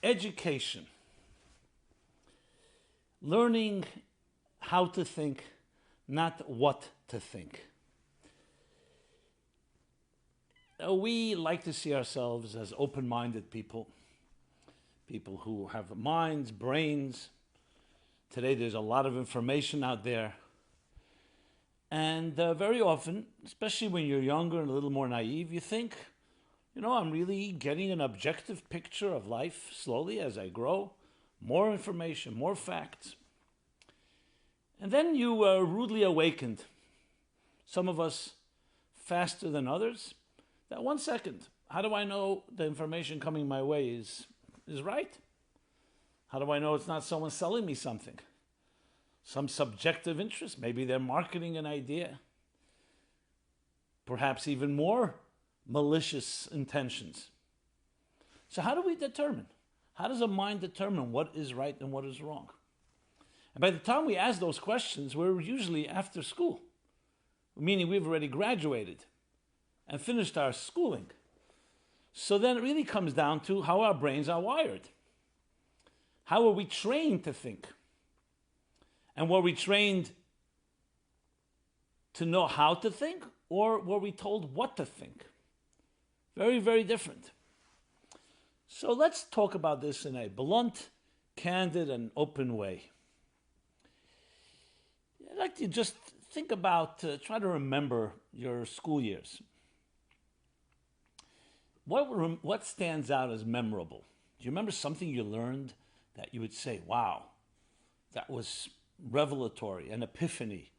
Education. Learning how to think, not what to think. We like to see ourselves as open-minded people who have minds, brains. Today there's a lot of information out there. And very often, especially when you're younger and a little more naive, you think, I'm really getting an objective picture of life slowly as I grow. More information, more facts. And then you are rudely awakened, some of us faster than others, that 1 second, how do I know the information coming my way is right? How do I know it's not someone selling me something? Some subjective interest, maybe they're marketing an idea. Perhaps even more malicious intentions. So how do we determine? How does a mind determine what is right and what is wrong? And by the time we ask those questions, we're usually after school, meaning we've already graduated and finished our schooling. So then it really comes down to how our brains are wired. How are we trained to think? And were we trained to know how to think, or were we told what to think? Very, very different. So let's talk about this in a blunt, candid, and open way. I'd like to just think about, try to remember your school years. What stands out as memorable? Do you remember something you learned that you would say, wow, that was revelatory, an epiphany,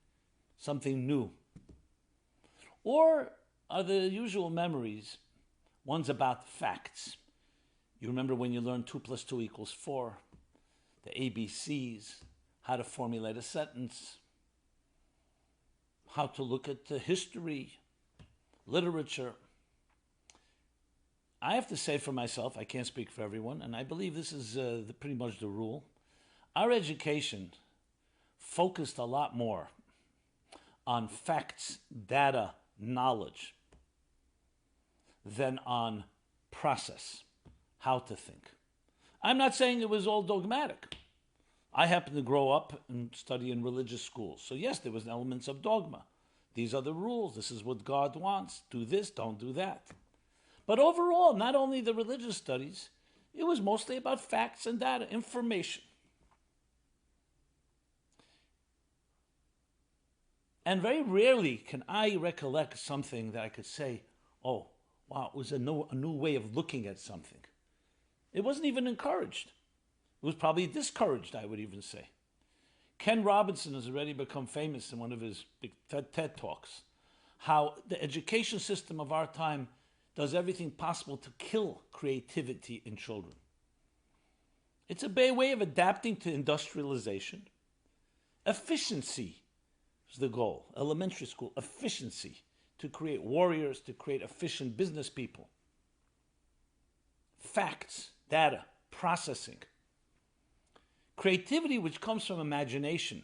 something new? Or are the usual memories ones about facts? You remember when you learned 2 + 2 = 4, the ABCs, how to formulate a sentence, how to look at the history, literature. I have to say for myself, I can't speak for everyone, and I believe this is pretty much the rule. Our education focused a lot more on facts, data, knowledge than on process, how to think. I'm not saying it was all dogmatic. I happened to grow up and study in religious schools. So yes, there was elements of dogma. These are the rules. This is what God wants. Do this, don't do that. But overall, not only the religious studies, it was mostly about facts and data, information. And very rarely can I recollect something that I could say, oh, wow, it was a new way of looking at something. It wasn't even encouraged. It was probably discouraged, I would even say. Ken Robinson has already become famous in one of his big TED Talks, how the education system of our time does everything possible to kill creativity in children. It's a way of adapting to industrialization. Efficiency is the goal. Elementary school, efficiency, to create warriors, to create efficient business people. Facts, data, processing. Creativity, which comes from imagination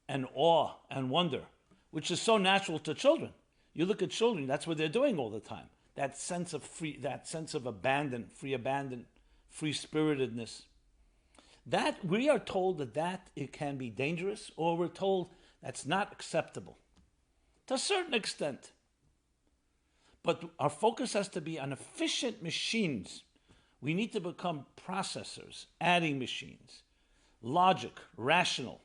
and awe and wonder, which is so natural to children. You look at children, that's what they're doing all the time. That sense of abandon, free-spiritedness. That we are told that it can be dangerous, or we're told that's not acceptable. To a certain extent. But our focus has to be on efficient machines. We need to become processors, adding machines, logic, rational.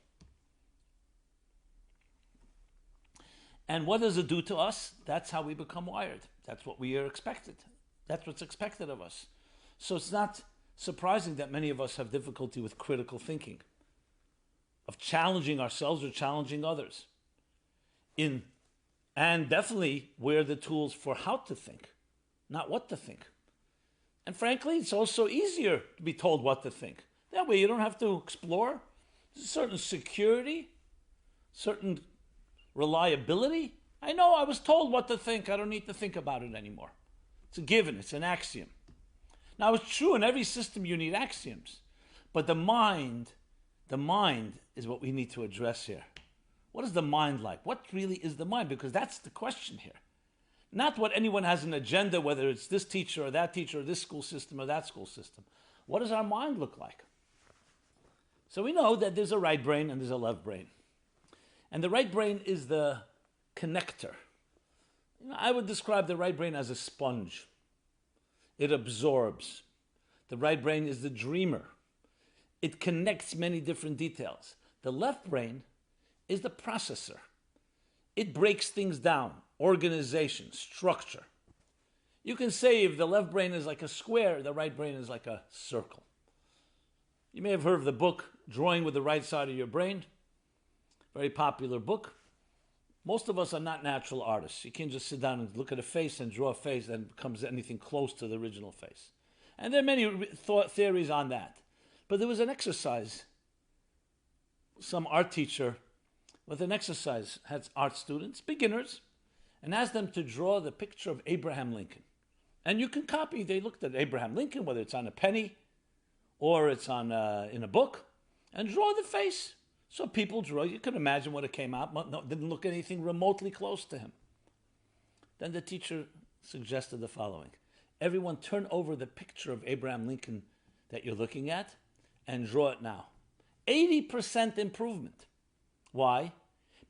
And what does it do to us? That's how we become wired. That's what we are expected. That's what's expected of us. So it's not surprising that many of us have difficulty with critical thinking, of challenging ourselves or challenging others. And definitely we're the tools for how to think, not what to think. And frankly, it's also easier to be told what to think. That way you don't have to explore. There's a certain security, certain reliability. I know I was told what to think. I don't need to think about it anymore. It's a given. It's an axiom. Now, it's true in every system you need axioms. But the mind is what we need to address here. What is the mind like? What really is the mind? Because that's the question here. Not what anyone has an agenda, whether it's this teacher or that teacher or this school system or that school system. what does our mind look like? So we know that there's a right brain and there's a left brain. And the right brain is the connector. I would describe the right brain as a sponge. It absorbs. The right brain is the dreamer. It connects many different details. The left brain is the processor. It breaks things down, organization, structure. You can say if the left brain is like a square, the right brain is like a circle. You may have heard of the book, Drawing with the Right Side of Your Brain. Very popular book. Most of us are not natural artists. You can't just sit down and look at a face and draw a face that becomes anything close to the original face. And there are many theories on that. But there was an exercise. Some art teacher with an exercise had art students, beginners, and asked them to draw the picture of Abraham Lincoln. And you can copy. They looked at Abraham Lincoln, whether it's on a penny or it's on in a book, and draw the face. So people draw. You can imagine what it came out. No, didn't look anything remotely close to him. Then the teacher suggested the following. Everyone turn over the picture of Abraham Lincoln that you're looking at and draw it now. 80% improvement. Why?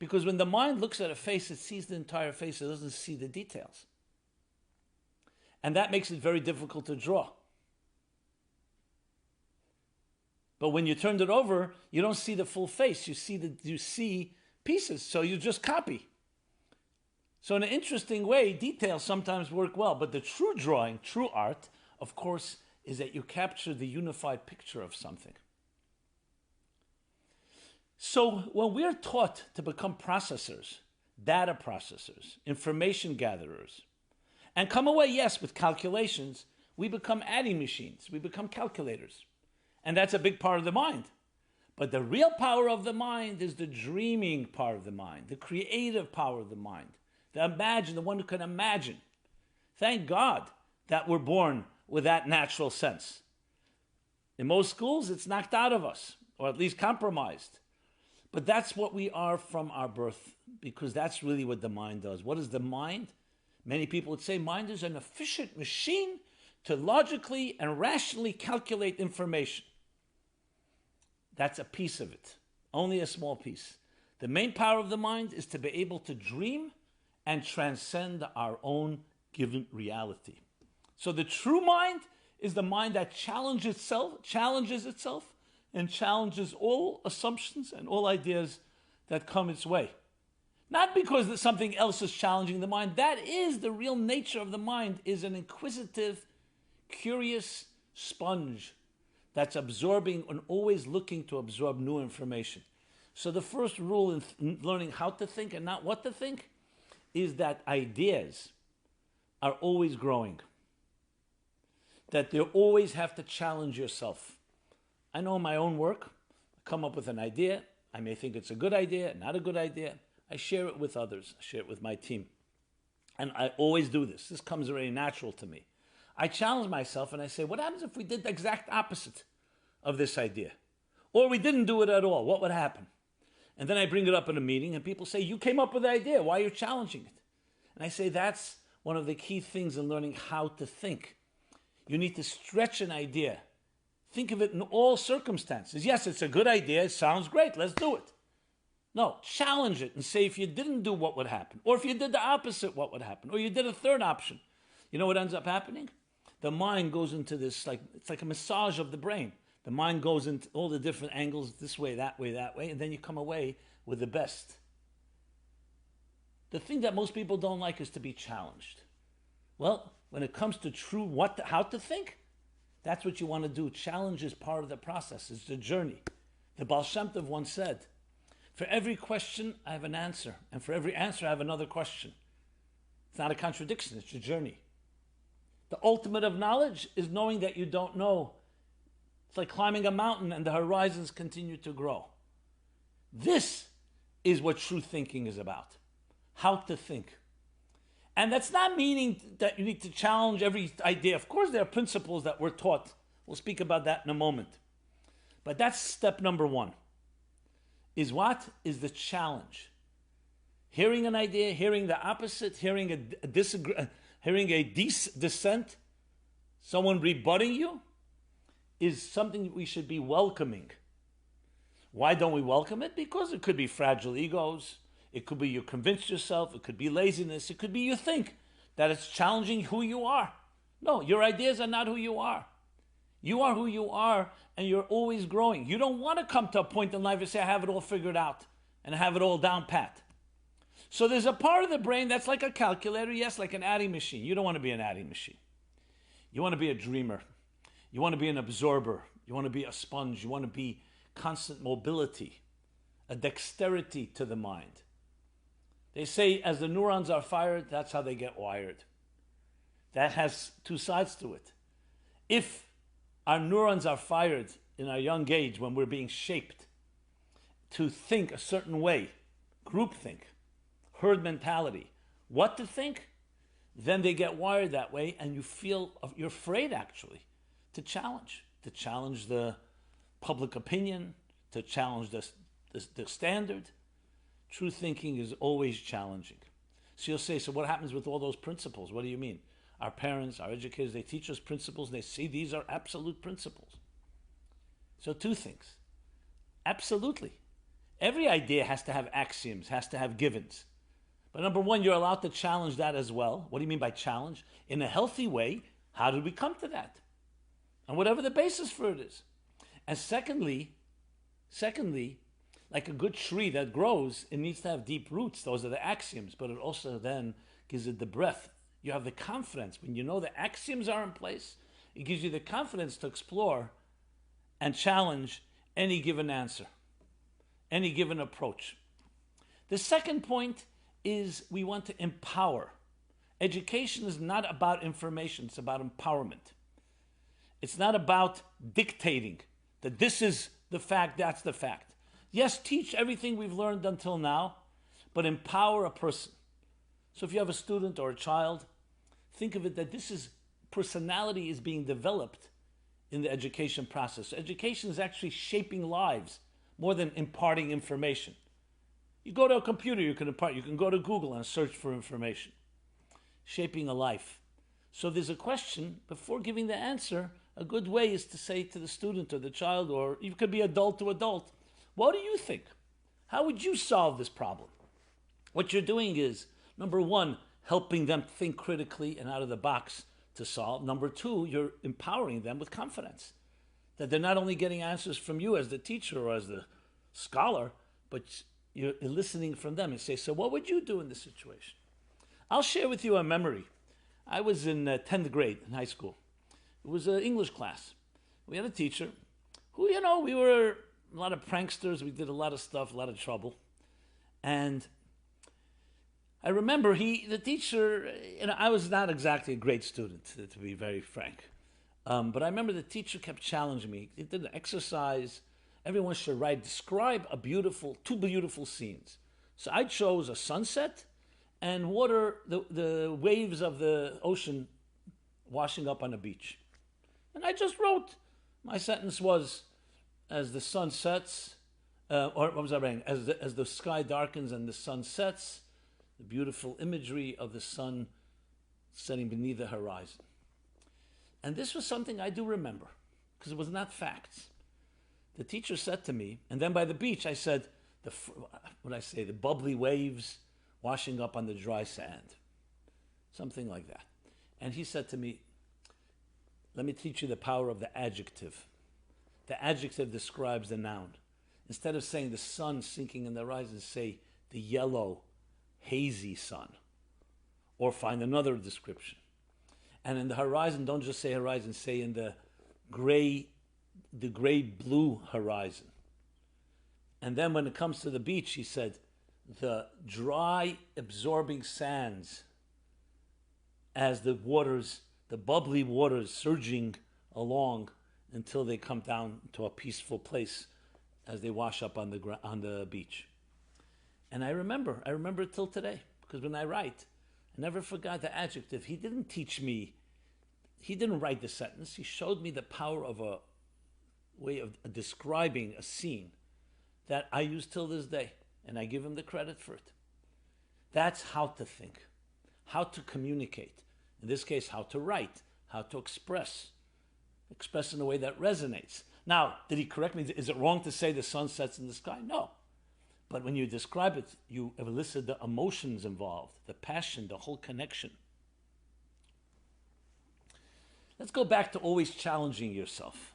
Because when the mind looks at a face, it sees the entire face. It doesn't see the details. And that makes it very difficult to draw. But when you turned it over, you don't see the full face. You see pieces, so you just copy. So in an interesting way, details sometimes work well. But the true drawing, true art, of course, is that you capture the unified picture of something. So when we're taught to become processors, data processors, information gatherers, and come away, yes, with calculations, we become adding machines. We become calculators. And that's a big part of the mind. But the real power of the mind is the dreaming part of the mind, the creative power of the mind, the one who can imagine. Thank God that we're born with that natural sense. In most schools, it's knocked out of us, or at least compromised. But that's what we are from our birth, because that's really what the mind does. What is the mind? Many people would say mind is an efficient machine to logically and rationally calculate information. That's a piece of it, only a small piece. The main power of the mind is to be able to dream and transcend our own given reality. So the true mind is the mind that challenges itself, and challenges all assumptions and all ideas that come its way. Not because something else is challenging the mind. That is the real nature of the mind, is an inquisitive, curious sponge that's absorbing and always looking to absorb new information. So the first rule in learning how to think and not what to think is that ideas are always growing. That you always have to challenge yourself. I know in my own work, I come up with an idea. I may think it's a good idea, not a good idea. I share it with others. I share it with my team. And I always do this. This comes very natural to me. I challenge myself and I say, what happens if we did the exact opposite of this idea? Or we didn't do it at all? What would happen? And then I bring it up in a meeting and people say, you came up with the idea. Why are you challenging it? And I say, that's one of the key things in learning how to think. You need to stretch an idea. Think of it in all circumstances. Yes, it's a good idea. It sounds great. Let's do it. No, challenge it and say, if you didn't do, what would happen? Or if you did the opposite, what would happen? Or you did a third option. You know what ends up happening? The mind goes into this, it's like a massage of the brain. The mind goes into all the different angles, this way, that way, and then you come away with the best. The thing that most people don't like is to be challenged. Well, when it comes to true how to think, that's what you want to do. Challenge is part of the process. It's the journey. The Baal Shem Tov once said, for every question, I have an answer. And for every answer, I have another question. It's not a contradiction. It's a journey. The ultimate of knowledge is knowing that you don't know. It's like climbing a mountain and the horizons continue to grow. This is what true thinking is about. How to think. And that's not meaning that you need to challenge every idea. Of course, there are principles that we're taught. We'll speak about that in a moment. But that's step number one. Is what? Is the challenge. Hearing an idea, hearing the opposite, hearing a dissent, someone rebutting you, is something we should be welcoming. Why don't we welcome it? Because it could be fragile egos. It could be you convince yourself. It could be laziness. It could be you think that it's challenging who you are. No, your ideas are not who you are. You are who you are, and you're always growing. You don't want to come to a point in life and say, I have it all figured out and have it all down pat. So there's a part of the brain that's like a calculator, yes, like an adding machine. You don't want to be an adding machine. You want to be a dreamer. You want to be an absorber. You want to be a sponge. You want to be constant mobility, a dexterity to the mind. They say as the neurons are fired, that's how they get wired. That has two sides to it. If our neurons are fired in our young age when we're being shaped to think a certain way, groupthink, herd mentality, what to think, then they get wired that way, and you're afraid actually to challenge the public opinion, to challenge the standard. True thinking is always challenging. So you'll say, so what happens with all those principles? What do you mean? Our parents, our educators, they teach us principles, and they say these are absolute principles. So two things. Absolutely. Every idea has to have axioms, has to have givens. But number one, you're allowed to challenge that as well. What do you mean by challenge? In a healthy way, how did we come to that? And whatever the basis for it is. And secondly, like a good tree that grows, it needs to have deep roots. Those are the axioms. But it also then gives it the breadth. You have the confidence. When you know the axioms are in place, it gives you the confidence to explore and challenge any given answer, any given approach. The second point is we want to empower. Education is not about information, it's about empowerment. It's not about dictating that this is the fact, that's the fact. Yes, teach everything we've learned until now, but empower a person. So if you have a student or a child, think of it that personality is being developed in the education process. So education is actually shaping lives more than imparting information. You go to a computer, you can impart. You can go to Google and search for information. Shaping a life. So there's a question, before giving the answer, a good way is to say to the student or the child, or you could be adult to adult, what do you think? How would you solve this problem? What you're doing is, number one, helping them think critically and out of the box to solve. Number two, you're empowering them with confidence. That they're not only getting answers from you as the teacher or as the scholar, but you're listening from them and say, so what would you do in this situation? I'll share with you a memory. I was in 10th grade in high school. It was an English class. We had a teacher who, we were a lot of pranksters. We did a lot of stuff, a lot of trouble. And I remember the teacher, I was not exactly a great student, to be very frank. But I remember the teacher kept challenging me. He did an exercise. Everyone should describe two beautiful scenes. So I chose a sunset and water, the waves of the ocean washing up on the beach. And I just wrote, my sentence was, as the sun sets, or what was I writing? As the sky darkens and the sun sets, the beautiful imagery of the sun setting beneath the horizon. And this was something I do remember, because it was not facts. The teacher said to me, and then by the beach I said, the bubbly waves washing up on the dry sand. Something like that. And he said to me, let me teach you the power of the adjective. The adjective describes the noun. Instead of saying the sun sinking in the horizon, say the yellow, hazy sun. Or find another description. And in the horizon, don't just say horizon, say in the gray-blue horizon. And then when it comes to the beach, he said, the dry, absorbing sands as the bubbly waters surging along until they come down to a peaceful place as they wash up on the beach. And I remember it till today, because when I write, I never forgot the adjective. He didn't write the sentence. He showed me the power of a way of describing a scene that I use till this day, and I give him the credit for it. That's how to think, how to communicate. In this case, how to write, how to express. expressed in a way that resonates. Now, did he correct me? Is it wrong to say the sun sets in the sky? No. But when you describe it, you elicit the emotions involved, the passion, the whole connection. Let's go back to always challenging yourself.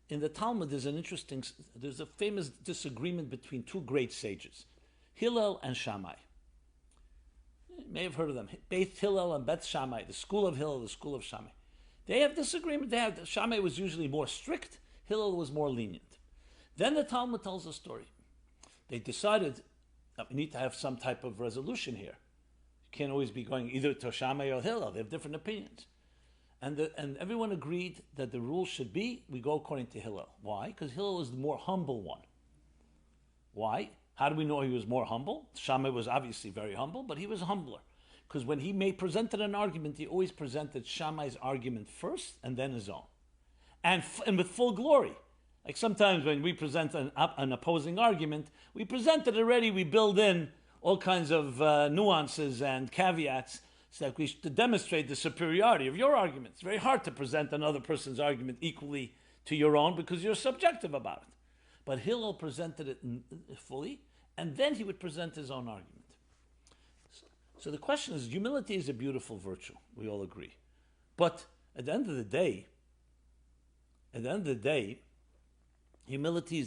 In the Talmud, there's a famous disagreement between two great sages, Hillel and Shammai. You may have heard of them. Beit Hillel and Bet Shammai, the school of Hillel, the school of Shammai. They have disagreement. Shammai was usually more strict, Hillel was more lenient. Then the Talmud tells a story. They decided that we need to have some type of resolution here. You can't always be going either to Shammai or Hillel. They have different opinions. And everyone agreed that the rule should be, we go according to Hillel. Why? Because Hillel is the more humble one. Why? How do we know he was more humble? Shammai was obviously very humble, but he was humbler. Because when he presented an argument, he always presented Shammai's argument first and then his own. And with full glory. Like sometimes when we present an opposing argument, we present it already, we build in all kinds of nuances and caveats so that to demonstrate the superiority of your argument. It's very hard to present another person's argument equally to your own because you're subjective about it. But Hillel presented it fully, and then he would present his own argument. So the question is, humility is a beautiful virtue. We all agree. But at the end of the day, humility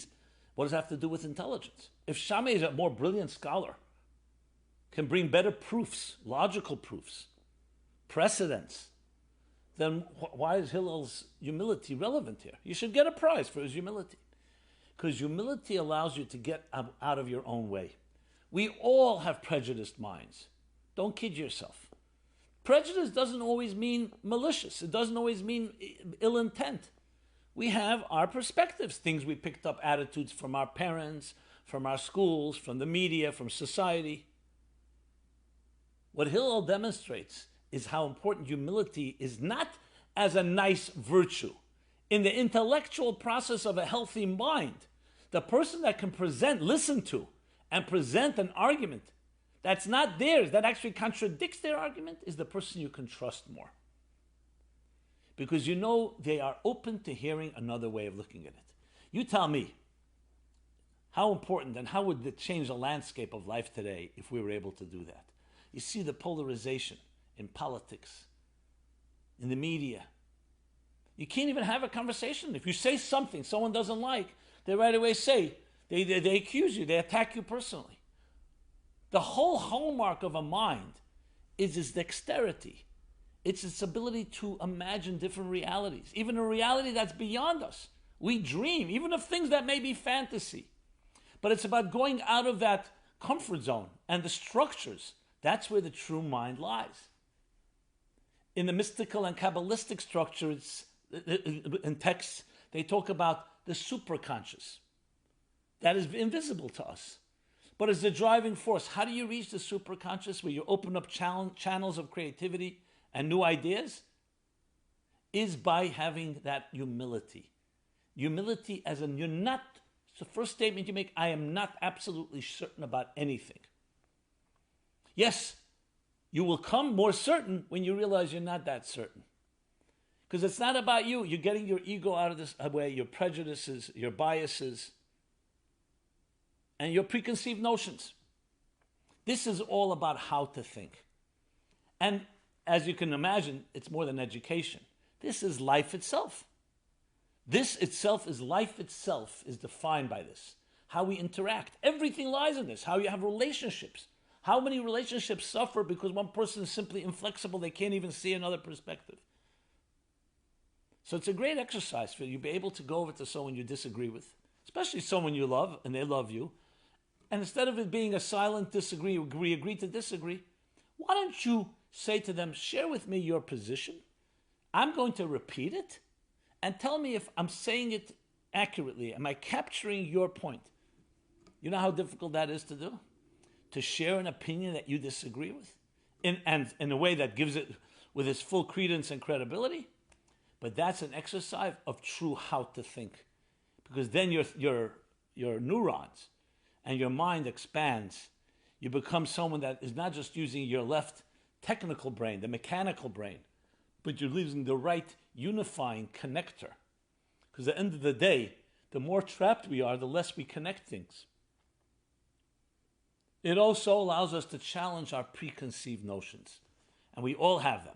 what does it have to do with intelligence? If Shammai is a more brilliant scholar, can bring better proofs, logical proofs, precedents, then why is Hillel's humility relevant here? You should get a prize for his humility. Because humility allows you to get out of your own way. We all have prejudiced minds. Don't kid yourself. Prejudice doesn't always mean malicious. It doesn't always mean ill intent. We have our perspectives, things we picked up, attitudes from our parents, from our schools, from the media, from society. What Hillel demonstrates is how important humility is not as a nice virtue. In the intellectual process of a healthy mind, the person that can listen to, and present an argument that's not theirs, that actually contradicts their argument, is the person you can trust more. Because you know they are open to hearing another way of looking at it. You tell me, how important and how would it change the landscape of life today if we were able to do that? You see the polarization in politics, in the media. You can't even have a conversation. If you say something someone doesn't like, they right away say, they accuse you, they attack you personally. The whole hallmark of a mind is its dexterity. It's its ability to imagine different realities, even a reality that's beyond us. We dream, even of things that may be fantasy. But it's about going out of that comfort zone and the structures. That's where the true mind lies. In the mystical and Kabbalistic structure, in texts, they talk about the superconscious. That is invisible to us. But it's the driving force. How do you reach the superconscious where you open up channels of creativity and new ideas? Is by having that humility. Humility as in you're not, it's the first statement you make, I am not absolutely certain about anything. Yes, you will come more certain when you realize you're not that certain. Because it's not about you. You're getting your ego out of this way, your prejudices, your biases, and your preconceived notions. This is all about how to think. And as you can imagine, it's more than education. This is life itself. This itself is life itself is defined by this. How we interact. Everything lies in this. How you have relationships. How many relationships suffer because one person is simply inflexible, they can't even see another perspective. So it's a great exercise for you to be able to go over to someone you disagree with, especially someone you love and they love you. And instead of it being a silent disagree, agree to disagree, why don't you say to them, share with me your position. I'm going to repeat it and tell me if I'm saying it accurately. Am I capturing your point? You know how difficult that is to do? To share an opinion that you disagree with in a way that gives it with its full credence and credibility. But that's an exercise of true how to think. Because then your neurons and your mind expands. You become someone that is not just using your left technical brain, the mechanical brain, but you're using the right unifying connector Because at the end of the day, the more trapped we are, the less we connect things. It also allows us to challenge our preconceived notions. And we all have them.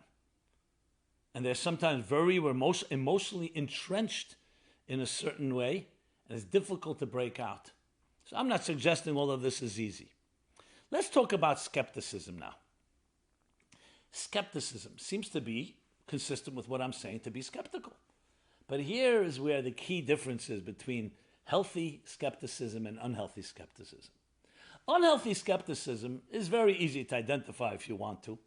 And they're sometimes we're most emotionally entrenched in a certain way, and it's difficult to break out. So I'm not suggesting all of this is easy. Let's talk about skepticism now. Skepticism seems to be consistent with what I'm saying, to be skeptical. But here is where the key difference is between healthy skepticism and unhealthy skepticism. Unhealthy skepticism is very easy to identify if you want to.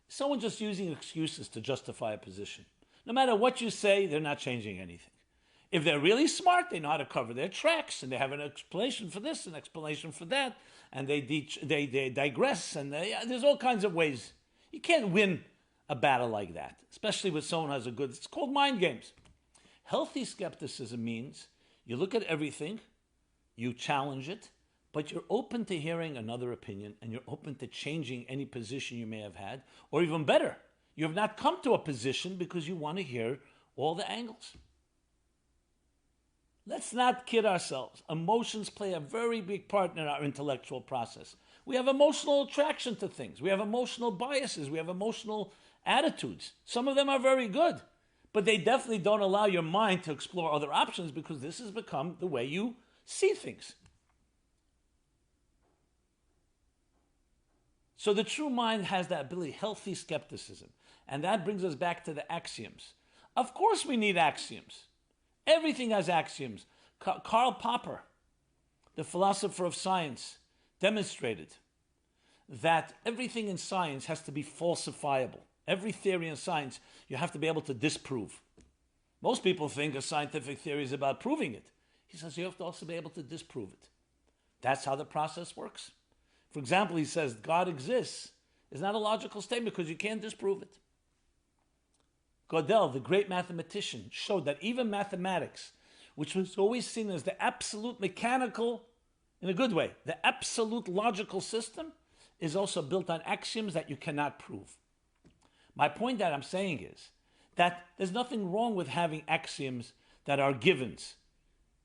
Someone just using excuses to justify a position. No matter what you say, they're not changing anything. If they're really smart, they know how to cover their tracks, and they have an explanation for this, an explanation for that, and they digress, and there's all kinds of ways. You can't win a battle like that, especially with someone who has it's called mind games. Healthy skepticism means you look at everything, you challenge it, but you're open to hearing another opinion, and you're open to changing any position you may have had, or even better, you have not come to a position because you want to hear all the angles. Let's not kid ourselves. Emotions play a very big part in our intellectual process. We have emotional attraction to things. We have emotional biases. We have emotional attitudes. Some of them are very good, but they definitely don't allow your mind to explore other options because this has become the way you see things. So the true mind has that ability, healthy skepticism. And that brings us back to the axioms. Of course we need axioms. Everything has axioms. Karl Popper, the philosopher of science, demonstrated that everything in science has to be falsifiable. Every theory in science, you have to be able to disprove. Most people think a scientific theory is about proving it. He says you have to also be able to disprove it. That's how the process works. For example, he says God exists is not a logical statement because you can't disprove it. Gödel, the great mathematician, showed that even mathematics, which was always seen as the absolute mechanical, in a good way, the absolute logical system, is also built on axioms that you cannot prove. My point that I'm saying is that there's nothing wrong with having axioms that are givens.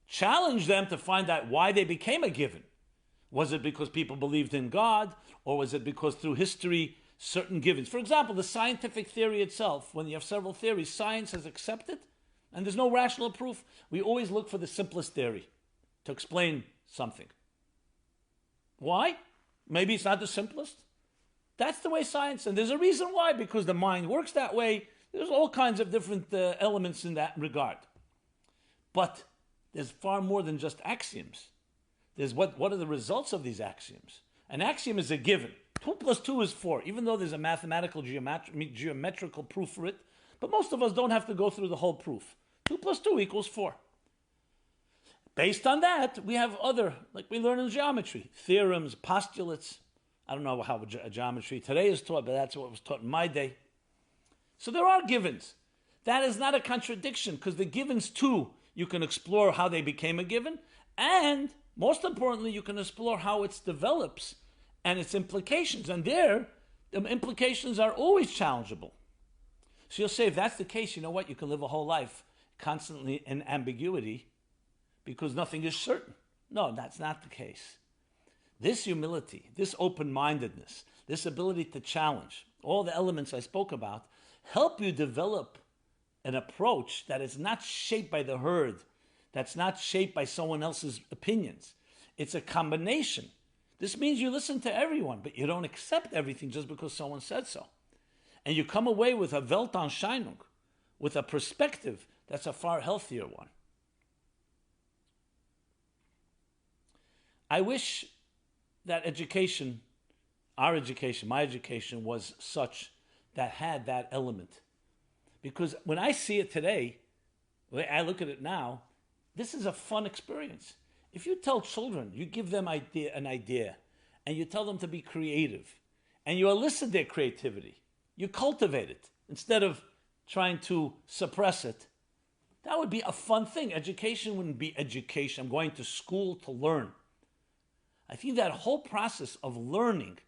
Challenge them to find out why they became a given. Was it because people believed in God, or was it because through history certain givens? For example, the scientific theory itself, when you have several theories, science has accepted, and there's no rational proof. We always look for the simplest theory to explain something. Why? Maybe it's not the simplest. That's the way science, and there's a reason why, because the mind works that way. There's all kinds of different elements in that regard. But there's far more than just axioms. There's what are the results of these axioms? An axiom is a given. 2 plus 2 is 4, even though there's a mathematical geometrical proof for it. But most of us don't have to go through the whole proof. 2 plus 2 equals 4. Based on that, we have other, like we learn in geometry, theorems, postulates. I don't know how geometry today is taught, but that's what was taught in my day. So there are givens. That is not a contradiction, because the givens too, you can explore how they became a given, and most importantly, you can explore how it develops and its implications. And there, the implications are always challengeable. So you'll say, if that's the case, you know what? You can live a whole life constantly in ambiguity because nothing is certain. No, that's not the case. This humility, this open-mindedness, this ability to challenge, all the elements I spoke about, help you develop an approach that is not shaped by the herd, that's not shaped by someone else's opinions. It's a combination. This means you listen to everyone, but you don't accept everything just because someone said so. And you come away with a Weltanschauung, with a perspective that's a far healthier one. I wish that education, our education, my education, was such that had that element. Because when I see it today, the way I look at it now, this is a fun experience. If you tell children, you give them an idea, and you tell them to be creative, and you elicit their creativity, you cultivate it, instead of trying to suppress it, that would be a fun thing. Education wouldn't be education. I'm going to school to learn. I think that whole process of learning,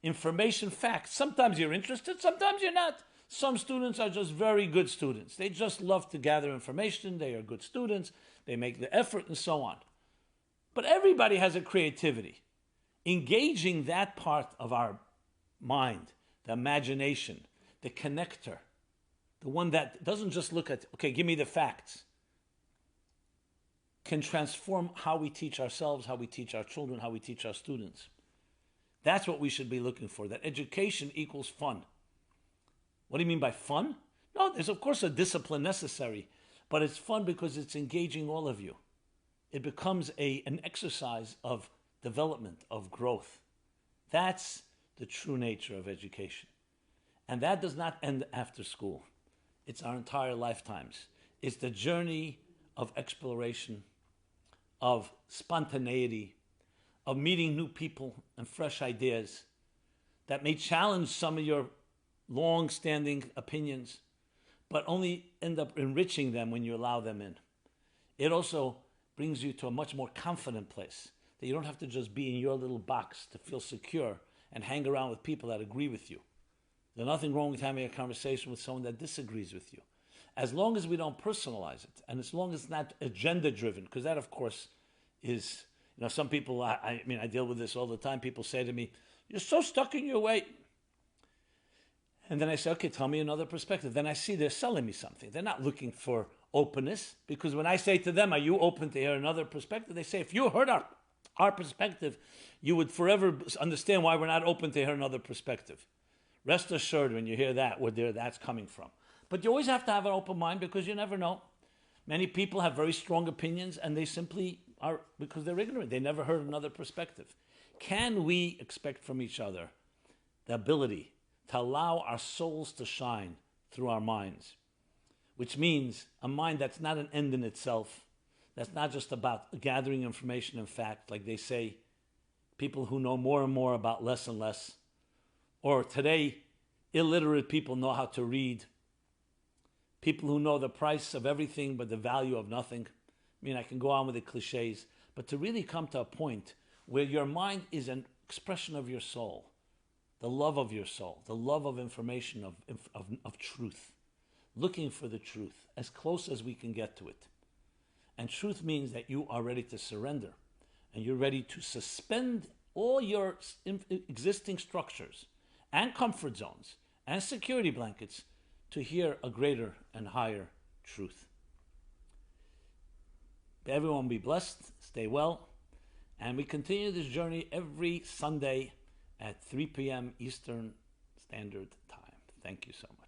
information, facts, sometimes you're interested, sometimes you're not. Some students are just very good students. They just love to gather information. They are good students. They make the effort and so on. But everybody has a creativity. Engaging that part of our mind, the imagination, the connector, the one that doesn't just look at, okay, give me the facts, can transform how we teach ourselves, how we teach our children, how we teach our students. That's what we should be looking for, that education equals fun. What do you mean by fun? No, there's of course a discipline necessary, but it's fun because it's engaging all of you. It becomes an exercise of development, of growth. That's the true nature of education. And that does not end after school. It's our entire lifetimes. It's the journey of exploration, of spontaneity, of meeting new people and fresh ideas that may challenge some of your long-standing opinions, but only end up enriching them when you allow them in. It also brings you to a much more confident place, that you don't have to just be in your little box to feel secure and hang around with people that agree with you. There's nothing wrong with having a conversation with someone that disagrees with you, as long as we don't personalize it, and as long as it's not agenda-driven, because that, of course, is, some people, I deal with this all the time. People say to me, "You're so stuck in your way." And then I say, okay, tell me another perspective. Then I see they're selling me something. They're not looking for openness, because when I say to them, are you open to hear another perspective? They say, if you heard our perspective, you would forever understand why we're not open to hear another perspective. Rest assured when you hear that, where that's coming from. But you always have to have an open mind, because you never know. Many people have very strong opinions, and they simply are, because they're ignorant. They never heard another perspective. Can we expect from each other the ability to allow our souls to shine through our minds? Which means a mind that's not an end in itself, that's not just about gathering information and fact, like they say, people who know more and more about less and less. Or today, illiterate people know how to read. People who know the price of everything but the value of nothing. I can go on with the cliches, but to really come to a point where your mind is an expression of your soul, the love of your soul, the love of information, of truth, looking for the truth, as close as we can get to it. And truth means that you are ready to surrender, and you're ready to suspend all your existing structures and comfort zones and security blankets to hear a greater and higher truth. Everyone be blessed, stay well, and we continue this journey every Sunday at 3 p.m. Eastern Standard Time. Thank you so much.